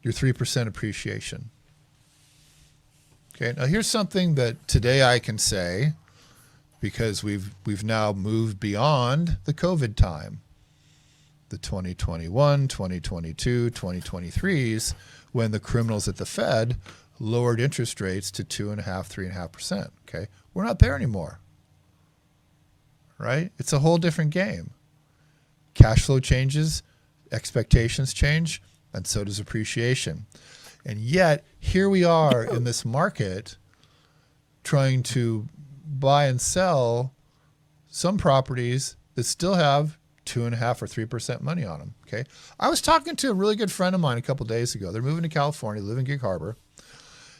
your 3% appreciation. Okay, now here's something that today I can say because we've now moved beyond the COVID time. The 2021, 2022, 2023s, when the criminals at the Fed lowered interest rates to 2.5%, 3.5%. Okay, we're not there anymore. Right? It's a whole different game. Cash flow changes, expectations change, and so does appreciation. And yet, here we are in this market trying to buy and sell some properties that still have 2.5 or 3% money on them. Okay, I was talking to a really good friend of mine a couple days ago. They're moving to California, live in Gig Harbor.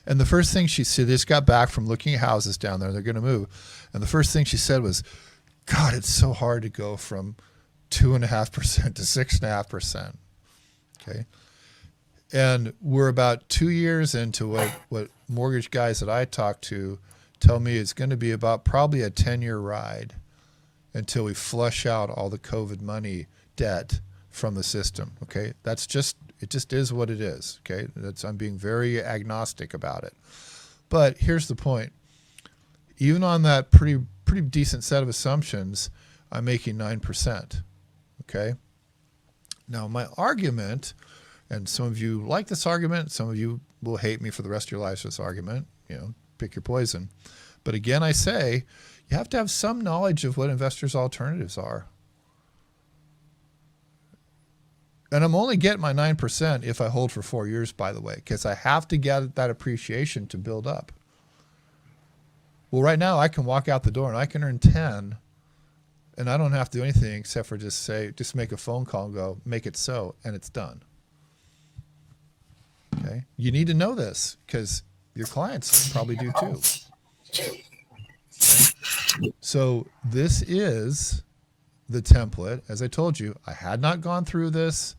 And the first thing she said, they just got back from looking at houses down there. They're going to move. And the first thing she said was, God, it's so hard to go from 2.5% to 6.5%. Okay. And we're about 2 years into what mortgage guys that I talk to tell me it's going to be about probably a 10-year ride until we flush out all the COVID money debt from the system. Okay. It just is what it is. Okay. I'm being very agnostic about it. But here's the point. Even on that pretty decent set of assumptions, I'm making 9%. Okay. Now my argument, and some of you like this argument, some of you will hate me for the rest of your lives for this argument, pick your poison. But again, I say, you have to have some knowledge of what investors' alternatives are. And I'm only getting my 9% if I hold for 4 years, by the way, because I have to get that appreciation to build up. Well, right now I can walk out the door and I can earn 10, and I don't have to do anything except for just make a phone call and go, make it so, and it's done. Okay. You need to know this because your clients probably do too. So this is the template. As I told you, I had not gone through this.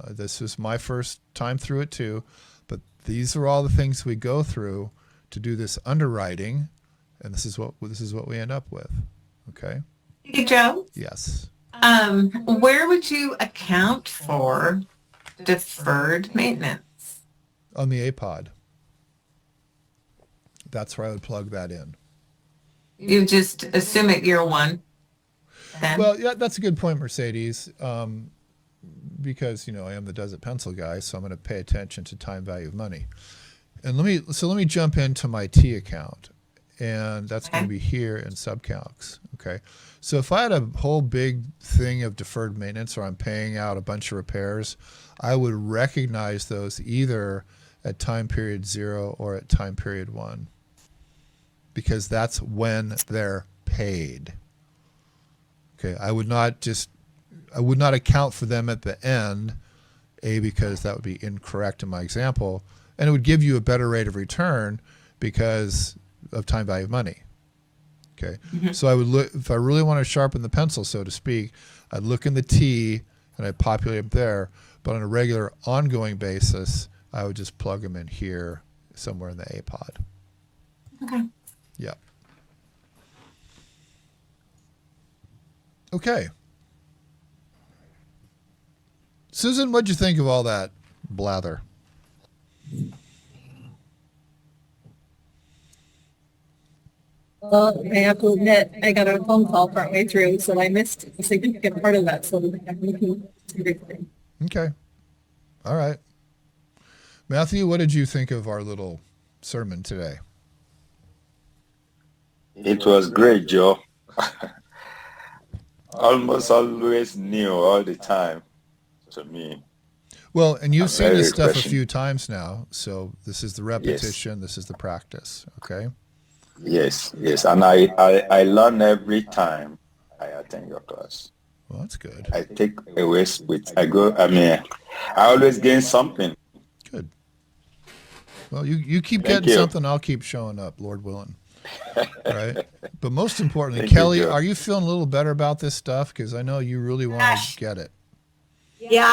This was my first time through it too, but these are all the things we go through to do this underwriting, and this is what we end up with. Okay. Hey, Joe. Yes. Where would you account for deferred maintenance? On the APOD. That's where I would plug that in. You just assume it year one. Then? Well, yeah, that's a good point, Mercedes. Because I am the Does It Pencil guy, so I'm going to pay attention to time value of money. And let me jump into my T account, and that's going to be here in subcalcs. Okay, so if I had a whole big thing of deferred maintenance, or I'm paying out a bunch of repairs, I would recognize those either at time period 0 or at time period 1, because that's when they're paid. Okay, I would not account for them at the end, because that would be incorrect in my example, and it would give you a better rate of return because of time value of money. Okay, so I would look, if I really want to sharpen the pencil, so to speak, I'd look in the T and I'd populate them there, but on a regular ongoing basis, I would just plug them in here somewhere in the APOD. Okay. Yeah. Okay. Susan, what'd you think of all that blather? Well, I have to admit, I got a phone call partway through, so I missed a significant part of that. So I'm looking to everything. Okay. All right. Matthew, what did you think of our little sermon today? It was great, Joe. Almost always new all the time to me. Well, and you've seen very this stuff refreshing. a few times now, so this is the repetition, this is the practice, okay? Yes. And I learn every time I attend your class. Well, that's good. I take away I always gain something. Good. Well, you keep Thank getting you. something, I'll keep showing up, Lord willing. Right? But most importantly, Thank you, Kelly, Joe. are you feeling a little better about this stuff? Because I know you really want Gosh. to get it. Yeah,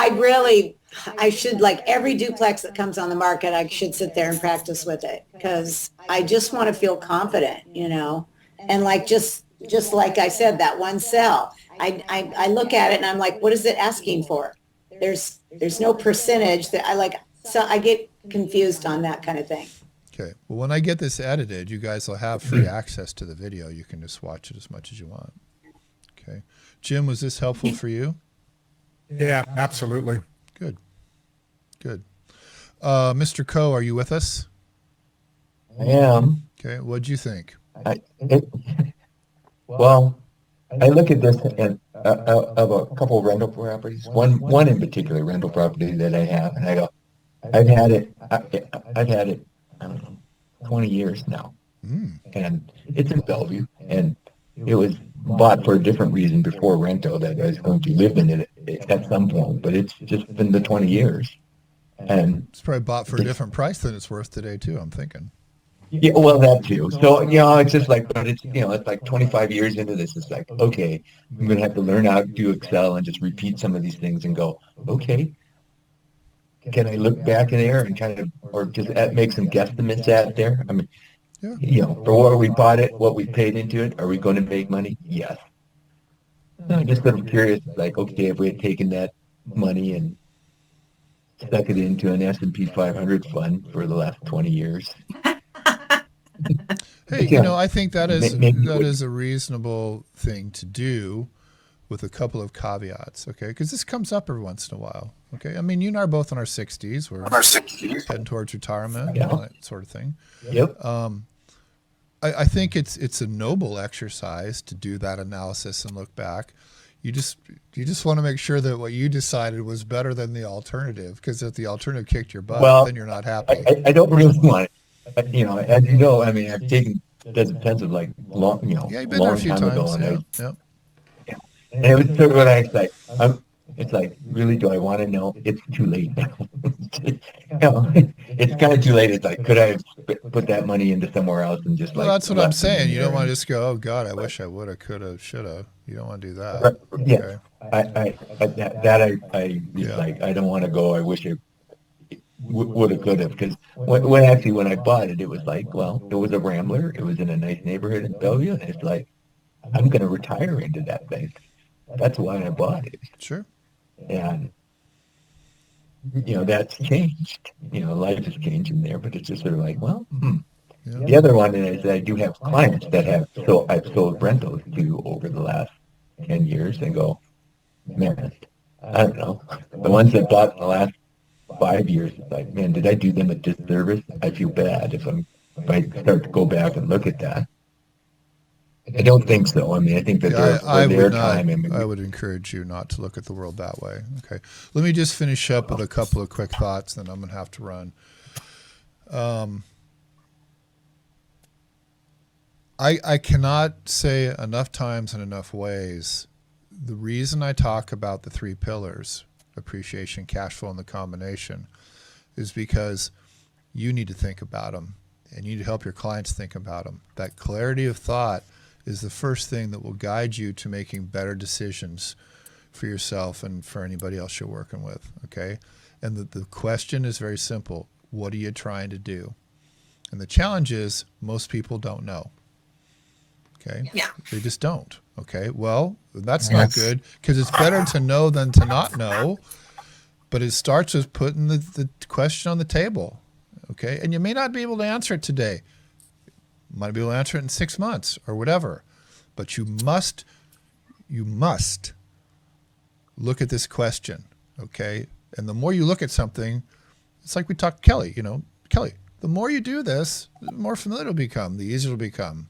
I should, like every duplex that comes on the market, I should sit there and practice with it because I just want to feel confident, and like, just like I said, that one cell, I look at it and I'm like, what is it asking for? There's no percentage that so I get confused on that kind of thing. Okay. Well, when I get this edited, you guys will have free access to the video. You can just watch it as much as you want. Okay. Jim, was this helpful for you? Yeah, absolutely. Good. Mr. Coe, are you with us? I am. Okay. What'd you think? Well, I look at this and of a couple of rental properties, one in particular rental property that I have, and I go, I've had it, I don't know, 20 years now, and it's in Bellevue, and it was bought for a different reason before rento, that I was going to live in it at some point, but it's just been the 20 years, and It's probably bought for a different price than it's worth today, too, I'm thinking. yeah, well, that too. So, it's just like, but it's, it's like 25 years into this. It's like, okay, I'm going to have to learn how to do Excel and just repeat some of these things and go, okay, can I look back in there and kind of, or just make some guesstimates out there? I mean, Yeah. for what we bought it, what we paid into it, are we going to make money? Yes. I'm just sort of curious, like, okay, if we had taken that money and stuck it into an S&P 500 fund for the last 20 years. Hey, Yeah. I think that is Maybe that is a reasonable thing to do with a couple of caveats, okay? Because this comes up every once in a while, okay? I mean, you and I are both in our 60s. We're heading towards retirement, Yeah. all that sort of thing. Yep. I think it's a noble exercise to do that analysis and look back. You just want to make sure that what you decided was better than the alternative, because if the alternative kicked your butt, Well, then you're not happy. I don't really want it. You know, as you know, I mean, I've taken defensive like long, you know, Yeah, you've a been there a long few time ago, times. and Yeah. it was sort of what I was like, it's like, really, do I want to know? It's too late now. You know, it's kind of too late. It's like, could I have put that money into somewhere else and just Well, like that's what I'm left it in saying. You don't there want to and- just go, oh God, I wish I would have, could have, should have. You don't want to do that. Right, yeah. Okay. I was Yeah. like, I don't want to go. I wish I would have, could have, because when I bought it, it was like, well, it was a Rambler. It was in a nice neighborhood in Bellevue, and it's like, I'm going to retire into that thing. That's why I bought it, Sure. and you know that's changed. You know, life is changing there, but it's just sort of like, well, Yeah. The other one is I do have clients that I've sold rentals to over the last 10 years and go, man, I don't know. The ones that bought in the last 5 years, it's like, man, did I do them a disservice? I feel bad if I start to go back and look at that. I don't think so. I mean, I think that I their would not. time. I mean, I would encourage you not to look at the world that way. Okay. Let me just finish up with a couple of quick thoughts, then I'm going to have to run. I cannot say enough times in enough ways the reason I talk about the three pillars, appreciation, cash flow, and the combination, is because you need to think about them and you need to help your clients think about them. That clarity of thought is the first thing that will guide you to making better decisions for yourself and for anybody else you're working with, okay? And the question is very simple. What are you trying to do? And the challenge is most people don't know. Okay. Yeah. They just don't. Okay. Well, that's not good, because it's better to know than to not know. But it starts with putting the question on the table. Okay. And you may not be able to answer it today. You might be able to answer it in 6 months or whatever. But you must look at this question. Okay. And the more you look at something, it's like we talked to Kelly, Kelly, the more you do this, the more familiar it'll become, the easier it'll become.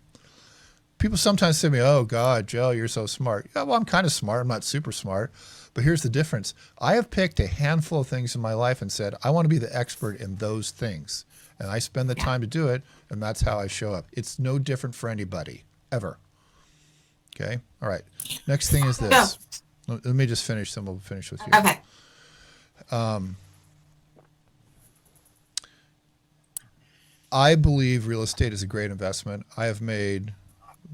People sometimes say to me, oh, God, Joe, you're so smart. Yeah, well, I'm kind of smart. I'm not super smart. But here's the difference. I have picked a handful of things in my life and said, I want to be the expert in those things. And I spend the time to do it, and that's how I show up. It's no different for anybody, ever. Okay? All right. Next thing is this. Let me just finish, then we'll finish with you. Okay. I believe real estate is a great investment. I've made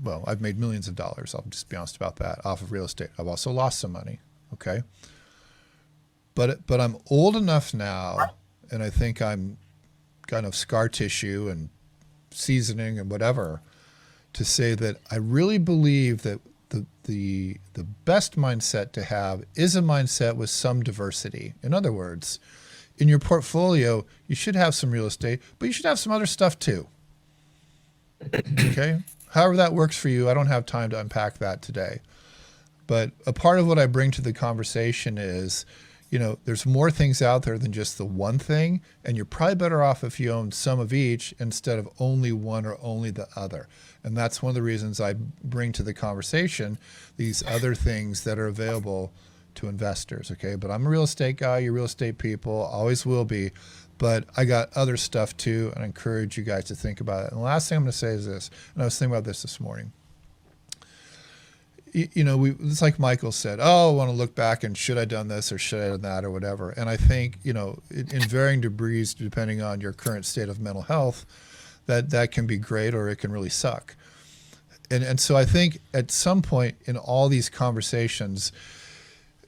millions of dollars. I'll just be honest about that, off of real estate. I've also lost some money. Okay. But I'm old enough now, and I think I'm got enough scar tissue and seasoning and whatever to say that I really believe that the best mindset to have is a mindset with some diversity. In other words, in your portfolio, you should have some real estate, but you should have some other stuff too. Okay? However that works for you, I don't have time to unpack that today. But a part of what I bring to the conversation is, there's more things out there than just the one thing, and you're probably better off if you own some of each instead of only one or only the other. And that's one of the reasons I bring to the conversation these other things that are available to investors, okay? But I'm a real estate guy, you're real estate people, always will be. But I got other stuff too, and I encourage you guys to think about it. And the last thing I'm going to say is this, and I was thinking about this morning. It's like Michael said, oh, I want to look back and should I have done this or should I have done that or whatever. And I think, in varying degrees, depending on your current state of mental health, that can be great or it can really suck. And so I think at some point in all these conversations,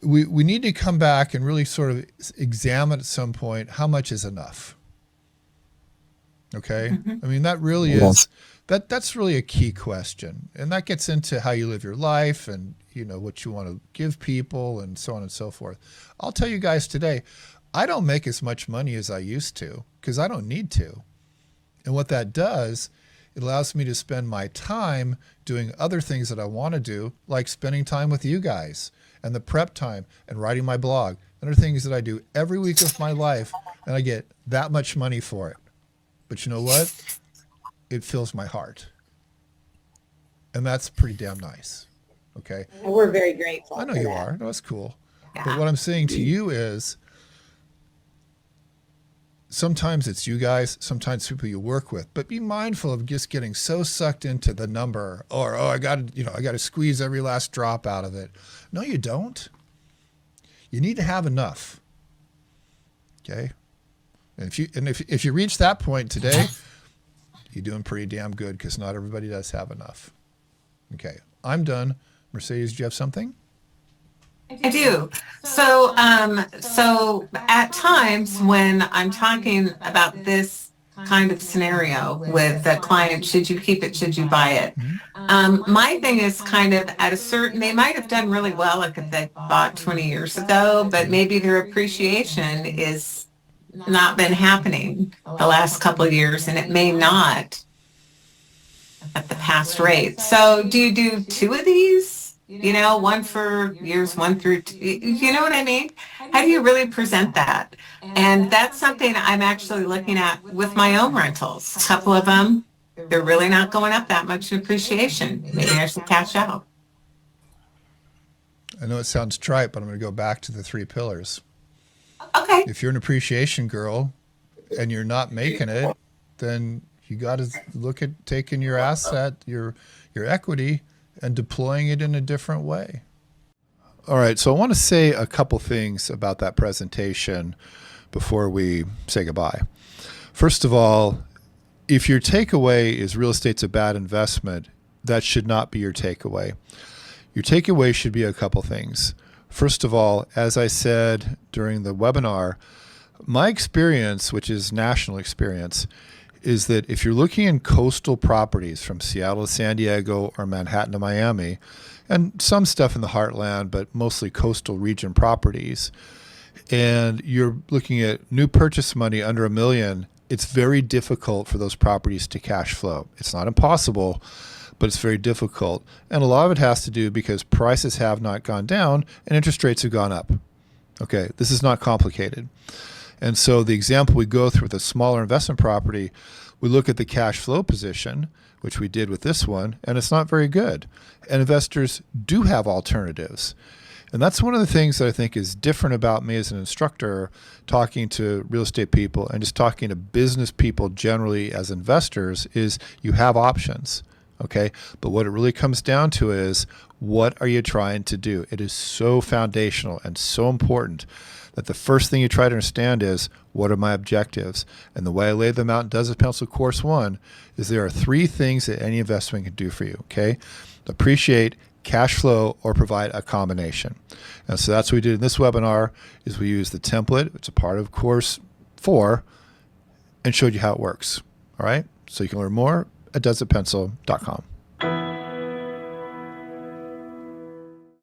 we need to come back and really sort of examine at some point how much is enough. Okay? Mm-hmm. I mean, that really is, that's really a key question. And that gets into how you live your life and, what you want to give people and so on and so forth. I'll tell you guys today, I don't make as much money as I used to because I don't need to. And what that does, it allows me to spend my time doing other things that I want to do, like spending time with you guys and the prep time and writing my blog. And are things that I do every week of my life, and I get that much money for it. But you know what? It fills my heart. And that's pretty damn nice. Okay. And we're very grateful. I know for you that. are. No, that's cool. Yeah. But what I'm saying to you is sometimes it's you guys, sometimes people you work with, but be mindful of just getting so sucked into the number or, oh, I got to squeeze every last drop out of it. No, you don't. You need to have enough. Okay. And if you reach that point today, you're doing pretty damn good because not everybody does have enough. Okay. I'm done. Mercedes, do you have something? I do. So, so at times when I'm talking about this kind of scenario with the client, should you keep it, should you buy it? My thing is kind of at a certain, they might have done really well like if they bought 20 years ago, but maybe their appreciation is not been happening the last couple of years and it may not at the past rate. So do you do two of these? You know, one for years 1 through 2, you know what I mean? How do you really present that? And that's something I'm actually looking at with my own rentals. A couple of them, they're really not going up that much in appreciation. Maybe I should cash out. I know it sounds trite, but I'm going to go back to the 3 pillars. Okay. If you're an appreciation girl and you're not making it, then you got to look at taking your asset, your equity, and deploying it in a different way. All right, so I want to say a couple things about that presentation before we say goodbye. First of all, if your takeaway is real estate's a bad investment, that should not be your takeaway. Your takeaway should be a couple things. First of all, as I said during the webinar, my experience, which is national experience, is that if you're looking in coastal properties from Seattle to San Diego or Manhattan to Miami, and some stuff in the heartland, but mostly coastal region properties, and you're looking at new purchase money under $1 million, it's very difficult for those properties to cash flow. It's not impossible, but it's very difficult. And a lot of it has to do because prices have not gone down and interest rates have gone up. Okay, this is not complicated. And so the example we go through with a smaller investment property, we look at the cash flow position, which we did with this one, and it's not very good. And investors do have alternatives. And that's one of the things that I think is different about me as an instructor, talking to real estate people and just talking to business people generally as investors, is you have options. Okay. But what it really comes down to is, what are you trying to do? It is so foundational and so important that the first thing you try to understand is, what are my objectives? And the way I laid them out in Does It Pencil Course 1 is there are 3 things that any investment can do for you. Okay. Appreciate, cash flow, or provide a combination. And so that's what we did in this webinar, is we used the template, it's a part of course 4, and showed you how it works. All right. So you can learn more at doesitpencil.com.